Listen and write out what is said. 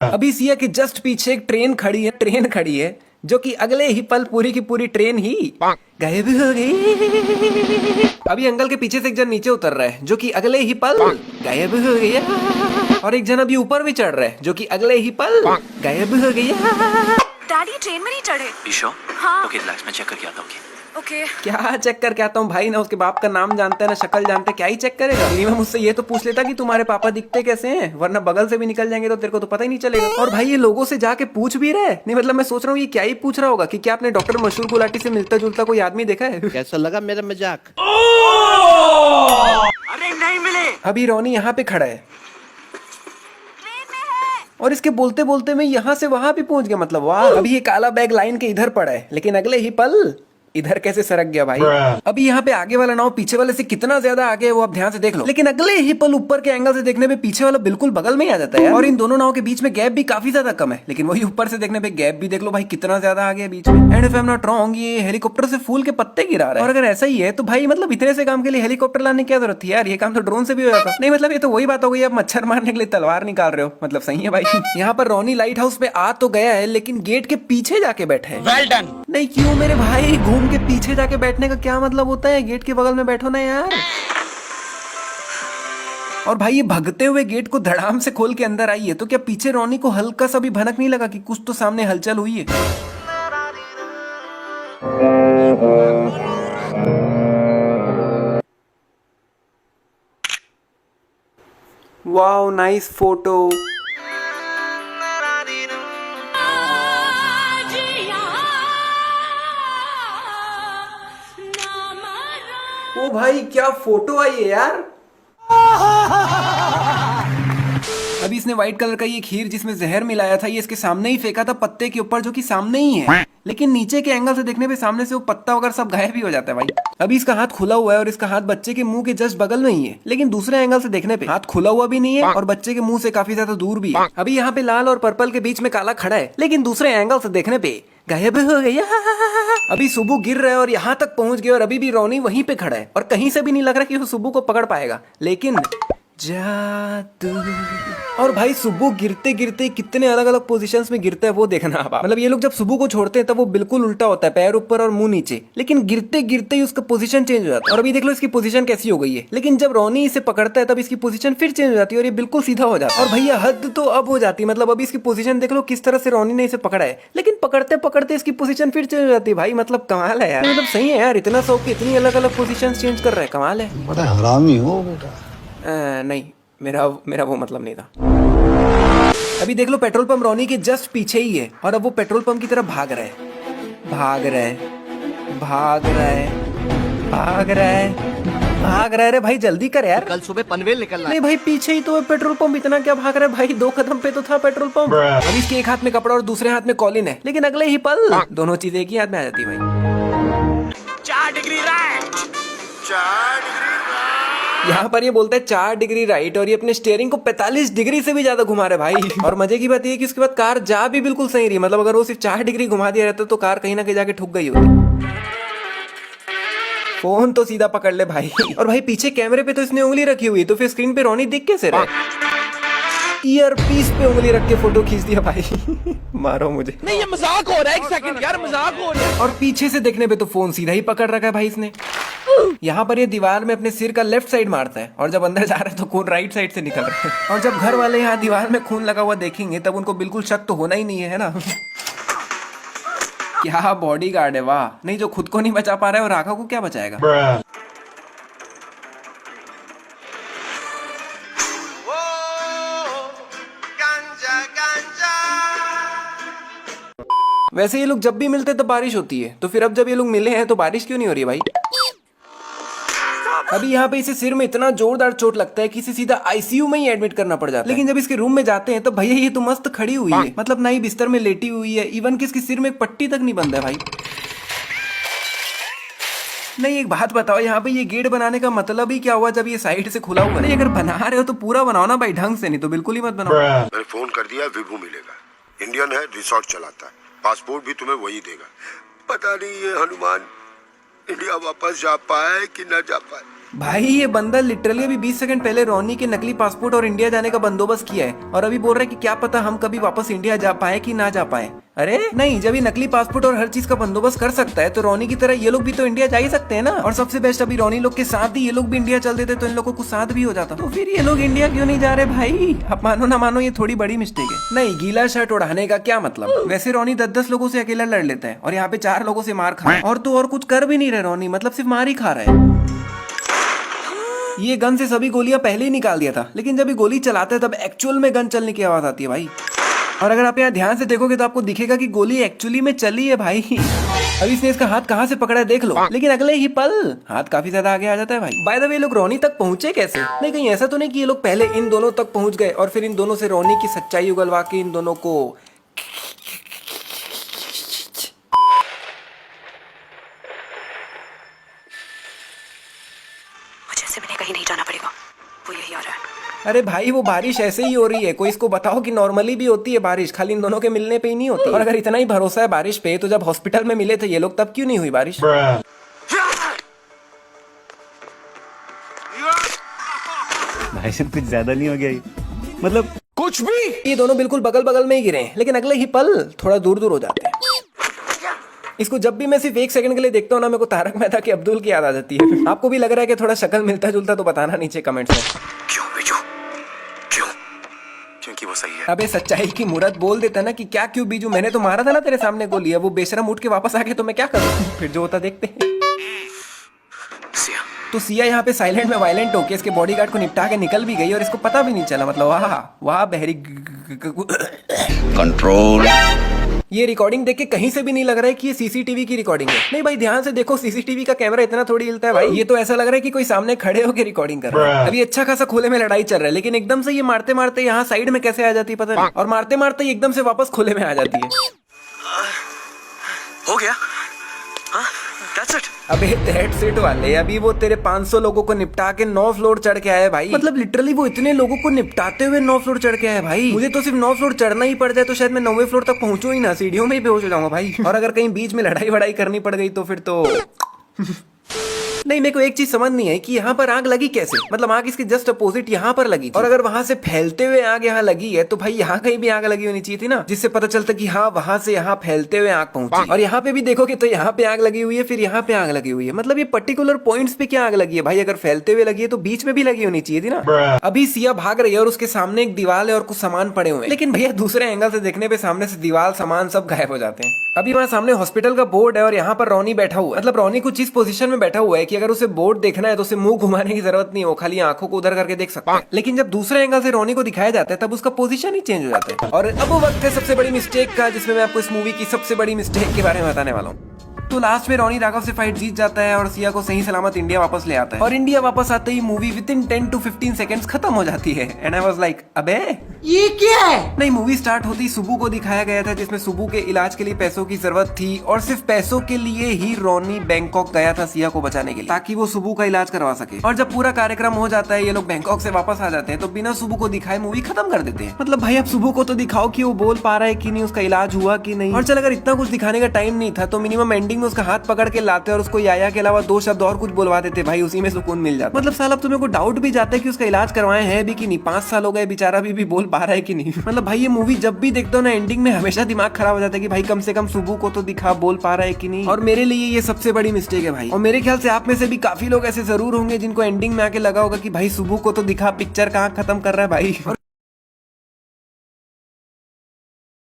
अभी सिया के जस्ट पीछे एक ट्रेन खड़ी है जो कि अगले ही पल पूरी की पूरी ट्रेन ही गायब हो गई। अभी अंकल के पीछे से एक जन नीचे उतर रहा है जो कि अगले ही पल गायब हो गया, और एक जन अभी ऊपर भी चढ़ रहा है जो कि अगले ही पल गायब हो गया। डैडी ट्रेन में नहीं चढ़े। ईशो हाँ ओके रिलैक्स, मैं चेक करके आता हूँ। ओके क्या चेक करके आता हूँ भाई, ना उसके बाप का नाम जानता है ना शक्ल जानता है, क्या ही चेक करेगा। मिनिमम मुझसे ये तो पूछ लेता कि तुम्हारे पापा दिखते कैसे हैं, वरना बगल से भी निकल जाएंगे तो तेरे को तो पता ही नहीं चलेगा। और भाई ये लोगों से जाके पूछ भी रहे नहीं, मतलब मैं सोच रहा हूँ ये क्या ही पूछ रहा होगा कि क्या आपने डॉक्टर मशहूर गुलाटी से मिलता जुलता कोई आदमी देखा है। कैसा लगा मेरा मजाक? अरे नहीं मिले। अभी रोनी यहाँ पे खड़ा है और इसके बोलते बोलते मैं यहाँ से वहां भी पहुंच गया, मतलब वाह। अभी ये काला बैग लाइन के इधर पड़ा है लेकिन अगले ही पल इधर कैसे सरक गया भाई। अभी यहाँ पे आगे वाला नाव पीछे वाले से कितना ज्यादा आगे है वो आप ध्यान से देख लो, लेकिन अगले ही पल ऊपर के एंगल से देखने पे पीछे वाला बिल्कुल बगल में ही आ जाता है। और इन दोनों नाव के बीच में गैप भी काफी ज्यादा कम है, लेकिन वही ऊपर से देखने पे गैप भी देख लो भाई कितना ज्यादा आगे है बीच में। And if I am not wrong ये हेलीकॉप्टर से फूल के पत्ते गिरा रहा है, और अगर ऐसा ही है तो भाई मतलब इतने से काम के लिए हेलीकॉप्टर लाने की क्या जरूरत थी यार, ये काम तो ड्रोन से भी हो जाता। नहीं मतलब ये तो वही बात हो गई, आप मच्छर मारने के लिए तलवार निकाल रहे हो, मतलब सही है भाई। यहाँ पर रोनी लाइट हाउस पे आ तो गया है लेकिन गेट के पीछे जाके बैठा है। Well done. नहीं क्यों मेरे भाई, घूम के पीछे जाके बैठने का क्या मतलब होता है, गेट के बगल में बैठो ना यार। और भाई ये भगते हुए गेट को धड़ाम से खोल के अंदर आई है, तो क्या पीछे रोनी को हल्का सा भी भनक नहीं लगा कि कुछ तो सामने हलचल हुई है। Wow nice photo. ओ भाई क्या फोटो आई है यार। अभी इसने व्हाइट कलर का ये खीर जिसमें जहर मिलाया था ये इसके सामने ही फेंका था पत्ते के ऊपर, जो कि सामने ही है, लेकिन नीचे के एंगल से देखने पे सामने से वो पत्ता वगैरह सब गायब ही हो जाता है भाई। अभी इसका हाथ खुला हुआ है और इसका हाथ बच्चे के मुंह के जस्ट बगल में ही है, लेकिन दूसरे एंगल से देखने पे हाथ खुला हुआ भी नहीं है और बच्चे के मुंह से काफी ज्यादा दूर भी है। अभी यहाँ पे लाल और पर्पल के बीच में काला खड़ा है, लेकिन दूसरे एंगल से देखने पे गायब हो गया। अभी सुबु गिर रहा है और यहाँ तक पहुंच गया और अभी भी रोनी वहीं पे खड़ा है और कहीं से भी नहीं लग रहा कि वो सुबु को पकड़ पाएगा, लेकिन जादू। और भाई सुबु गिरते गिरते कितने अलग अलग पोजीशंस में गिरता है वो देखना आप। मतलब ये लोग जब सुबु को छोड़ते हैं तब वो बिल्कुल उल्टा होता है, पैर ऊपर और मुंह नीचे, लेकिन गिरते गिरते ही उसका पोजीशन चेंज हो जाता है। और अभी देख लो इसकी पोजीशन कैसी हो गई है, लेकिन जब रोनी इसे पकड़ता है तब इसकी पोजीशन फिर चेंज हो जाती है और ये बिल्कुल सीधा हो जाता है। और भैया हद तो अब हो जाती है, मतलब अभी इसकी पोजीशन देख लो किस तरह से रोनी ने इसे पकड़ा है, लेकिन पकड़ते पकड़ते इसकी पोजीशन फिर चेंज हो जाती है भाई। मतलब कमाल है यार, मतलब सही है यार, इतना शौक के इतनी अलग अलग पोजीशन चेंज कर रहा है, कमाल है। बड़ा हरामी हो बेटा। नहीं मेरा वो मतलब नहीं था। अभी देख लो पेट्रोल पंप रोनी के जस्ट पीछे ही है और अब वो पेट्रोल पंप की तरफ भाग रहा है, भाग रहा है, भाग रहा है, भाग रहा है, भाग रहा है। रे भाई जल्दी कर यार, कल सुबह पनवेल निकलना। नहीं भाई पीछे ही तो है पेट्रोल पंप, इतना क्या भाग रहा है भाई, 2 कदम पे तो था पेट्रोल पंप। अभी इसके एक हाथ में कपड़ा और दूसरे हाथ में कॉलिन है, लेकिन अगले ही पल दोनों चीजें एक ही हाथ में आ जाती है भाई। 4 डिग्री राइट, 4 डिग्री। यहाँ पर ये बोलता है 4 डिग्री राइट और ये अपने स्टीयरिंग को 45 डिग्री से भी ज्यादा घुमा रहे भाई। और मजे की बात ये है कि उसके बाद कार जा भी बिल्कुल सही रही, मतलब अगर वो सिर्फ 4 डिग्री घुमा दिया रहता तो कार कहीं ना कहीं जाके ठुक गई होती। फोन तो सीधा पकड़ ले भाई। और भाई पीछे कैमरे पे तो इसने उंगली रखी हुई, तो फिर स्क्रीन पे रोनी दिख कैसे रहा है। ईयर पीस पे उंगली रख के फोटो खींच दिया भाई। मारो मुझे। नहीं ये मजाक हो रहा है, एक सेकंड यार मजाक हो रहा है। और पीछे से देखने पे तो फोन सीधा ही पकड़ रखा है भाई इसने। यहाँ पर ये दीवार में अपने सिर का लेफ्ट साइड मारता है और जब अंदर जा रहा है तो खून राइट साइड से निकल रहा है। और जब घर वाले यहाँ दीवार में खून लगा हुआ देखेंगे तब उनको बिल्कुल शक तो होना ही नहीं है ना। क्या बॉडी गार्ड है, वाह। नहीं जो खुद को नहीं बचा पा रहा है और राघव को क्या बचाएगा। वैसे ये लोग जब भी मिलते हैं तो बारिश होती है, तो फिर अब जब ये लोग मिले हैं तो बारिश क्यों नहीं हो रही है भाई। अभी यहाँ पे इसे सिर में इतना जोरदार चोट लगता है कि इसे सीधा आईसीयू में ही एडमिट करना पड़ जाता है। लेकिन जब इसके रूम में जाते हैं तो भैया ये तो मस्त खड़ी हुई है, मतलब ना ही बिस्तर में लेटी हुई है, इवन कि इसके सिर में एक पट्टी तक नहीं बंद है भाई। नहीं एक बात बताओ, यहाँ पे ये गेट बनाने का मतलब ही क्या हुआ जब ये साइड से खुला हुआ। नहीं अगर बना रहे हो तो पूरा बनाओ ना भाई ढंग से, नहीं तो बिल्कुल ही मत बनाओ। मैंने फोन कर दिया, विभू मिलेगा, इंडियन है, रिसोर्ट चलाता है, पासपोर्ट भी तुम्हें वही देगा। पता नहीं ये हनुमान इंडिया वापस जा पाए कि न जा पाए। भाई ये बंदा लिटरली अभी 20 सेकंड पहले रोनी के नकली पासपोर्ट और इंडिया जाने का बंदोबस्त किया है और अभी बोल रहा है कि क्या पता हम कभी वापस इंडिया जा पाए कि ना जा पाए। अरे नहीं, जब ये नकली पासपोर्ट और हर चीज का बंदोबस्त कर सकता है तो रोनी की तरह ये लोग भी तो इंडिया जा ही सकते हैं ना। और सबसे बेस्ट, अभी रोनी लोग के साथ ही ये लोग भी इंडिया चल देते तो इन लोगों को साथ भी हो जाता। तो फिर ये लोग इंडिया क्यों नहीं जा रहे भाई? आप मानो ना मानो ये थोड़ी बड़ी मिस्टेक है। नहीं, गीला शर्ट उड़ाने का क्या मतलब? वैसे रोनी 10-10 लोगों से अकेला लड़ लेता है और यहाँ पे 4 लोगों से मार खा रहा है और तो और कुछ कर भी नहीं रहे रोनी, मतलब सिर्फ मार ही खा रहा है। ये गन से सभी गोलियां पहले ही निकाल दिया था, लेकिन जब ये गोली चलाता है तब एक्चुअल में गन चलने की आवाज आती है भाई। और अगर आप यहाँ ध्यान से देखोगे तो आपको दिखेगा कि गोली एक्चुअली में चली है भाई। अभी इसने इसका हाथ कहाँ से पकड़ा है देख लो, लेकिन अगले ही पल हाथ काफी ज्यादा आगे आ जाता है भाई। बाय द वे, ये लोग रोनी तक पहुंचे कैसे? नहीं, कहीं ऐसा तो नहीं कि ये लोग पहले इन दोनों तक पहुंच गए और फिर इन दोनों से रोनी की सच्चाई उगलवा के इन दोनों को जैसे मैंने कहीं नहीं जाना पड़ेगा, वो यही आ रहा है। अरे भाई, वो बारिश ऐसे ही हो रही है, कोई इसको बताओ कि नॉर्मली भी होती है बारिश, खाली इन दोनों के मिलने पे ही नहीं होती। और अगर इतना ही भरोसा है बारिश पे तो जब हॉस्पिटल में मिले थे ये लोग तब क्यों नहीं हुई बारिश? भाई साहब कुछ ज्यादा नहीं हो गया ये? मतलब कुछ भी। ये दोनों बिल्कुल बगल बगल में ही गिरे हैं, लेकिन अगले ही पल थोड़ा दूर दूर हो जाते हैं। इसको जब भी मैं सिर्फ 1 सेकंड के लिए देखता हूँ ना, मेरे को तारक मेहता के अब्दुल की याद आ जाती है। आपको भी लग रहा है कि थोड़ा शक्ल मिलता जुलता तो बताना नीचे कमेंट्स में। क्यों बीजू? क्यों? क्योंकि वो सही है। अबे सच्चाई की मुरत बोल देता ना कि क्या क्यों बीजू, मैंने तो मारा था ना तेरे सामने गोली, अब वो बेशरम उठ के वापस आ गए तो मैं क्या करूँ? फिर जो होता देखते हैं। सिया, तो सिया यहाँ पे साइलेंट में वायलेंट होके इसके बॉडीगार्ड को निपटा के निकल भी गई और इसको पता भी नहीं चला। मतलब वाह वाह बहरी कंट्रोल। ये रिकॉर्डिंग देख के कहीं से भी नहीं लग रहा है कि ये सीसीटीवी की रिकॉर्डिंग है। नहीं भाई, ध्यान से देखो, सीसीटीवी का कैमरा इतना थोड़ी हिलता है भाई। ये तो ऐसा लग रहा है कि कोई सामने खड़े होकर रिकॉर्डिंग कर रहा है। अभी अच्छा खासा खुले में लड़ाई चल रहा है, लेकिन एकदम से ये मारते मारते यहाँ साइड में कैसे आ जाती है पता नहीं, और मारते मारते ही एकदम से वापस खुले में आ जाती है। हो गया? हाँ, that's it. अबे दैट्स इट वाले, अभी वो तेरे 500 लोगों को निपटा के 9 फ्लोर चढ़ के आए भाई। मतलब लिटरली वो इतने लोगों को निपटाते हुए 9 फ्लोर चढ़ के आए भाई। मुझे तो सिर्फ 9 फ्लोर चढ़ना ही पड़ जाए तो शायद मैं 9वें फ्लोर तक पहुंचू ही ना, सीढ़ियों में ही बेहोश हो जाऊंगा भाई। और अगर कहीं बीच में लड़ाई वड़ाई करनी पड़ गई तो फिर तो नहीं, मेरे को एक चीज समझ नहीं है कि यहाँ पर आग लगी कैसे। मतलब आग इसके जस्ट अपोजिट यहाँ पर लगी थी, और अगर वहां से फैलते हुए आग यहाँ लगी है तो भाई यहाँ कहीं भी आग लगी होनी चाहिए थी ना, जिससे पता चलता कि हाँ वहां से यहाँ फैलते हुए आग पहुंची। और यहाँ पे भी देखोगे तो यहाँ पे आग लगी हुई है, फिर यहाँ पे आग लगी हुई है। मतलब ये पर्टिकुलर पॉइंट्स पे क्या आग लगी है भाई? अगर फैलते हुए लगी है तो बीच में भी लगी होनी चाहिए थी ना। अभी सिया भाग रही है और उसके सामने एक दीवार है और कुछ सामान पड़े हुए हैं, लेकिन भैया दूसरे एंगल से देखने पे सामने से दीवार सामान सब गायब हो जाते हैं। अभी वहाँ सामने हॉस्पिटल का बोर्ड है और यहाँ पर रोनी बैठा हुआ है। मतलब रोनी कुछ इस पोजीशन में बैठा हुआ है कि अगर उसे बोर्ड देखना है तो उसे मुंह घुमाने की जरूरत नहीं है, वो खाली आंखों को उधर करके देख सकता है। लेकिन जब दूसरे एंगल से रोनी को दिखाया जाता है तब उसका पोजीशन ही चेंज हो जाता है। और अब वक्त है सबसे बड़ी मिस्टेक का, जिसमें मैं आपको इस मूवी की सबसे बड़ी मिस्टेक के बारे में बताने वाला हूँ। तो लास्ट में रोनी राघव से फाइट जीत जाता है और सिया को सही सलामत इंडिया वापस ले आता है। और इंडिया वापस आते ही movie within 10 to 15 seconds खत्म हो जाती है। एंड आई वाज लाइक अबे ये क्या है? नहीं, मूवी स्टार्ट होती ही सुबू को दिखाया गया था, जिसमें सुबू के इलाज के लिए पैसों की जरूरत थी और सिर्फ पैसों के लिए ही रोनी बैंकॉक गया था सिया को बचाने के लिए, ताकि वो सुबू का इलाज करवा सके। और जब पूरा कार्यक्रम हो जाता है, ये लोग बैंकॉक से वापस आ जाते हैं, तो बिना सुबू को दिखाए मूवी खत्म कर देते हैं। मतलब भाई अब सुबू को तो दिखाओ कि वो बोल पा रहा है कि नहीं, उसका इलाज हुआ कि नहीं। और चल अगर इतना कुछ दिखाने का टाइम नहीं था तो मिनिमम एंडिंग में उसका हाथ पकड़ के लाते और उसको याया के अलावा 2 शब्द और कुछ बुलवा देते भाई, उसी में सुकून मिल जाता। मतलब साल अब तुम्हें को डाउट भी जाता है कि उसका इलाज करवाए हैं भी कि नहीं। 5 साल हो गए, बेचारा भी बोल पा रहा है कि नहीं। मतलब भाई ये मूवी जब भी देखता हूँ ना, एंडिंग में हमेशा दिमाग खराब हो जाता है कि भाई कम से कम सुबू को तो दिखा, बोल पा रहा है कि नहीं। और मेरे लिए ये सबसे बड़ी मिस्टेक है भाई। और मेरे ख्याल से आप में से भी काफी लोग ऐसे जरूर होंगे जिनको एंडिंग में आके लगा होगा कि भाई सुबू को तो दिखा, पिक्चर कहाँ खत्म कर रहा है भाई। और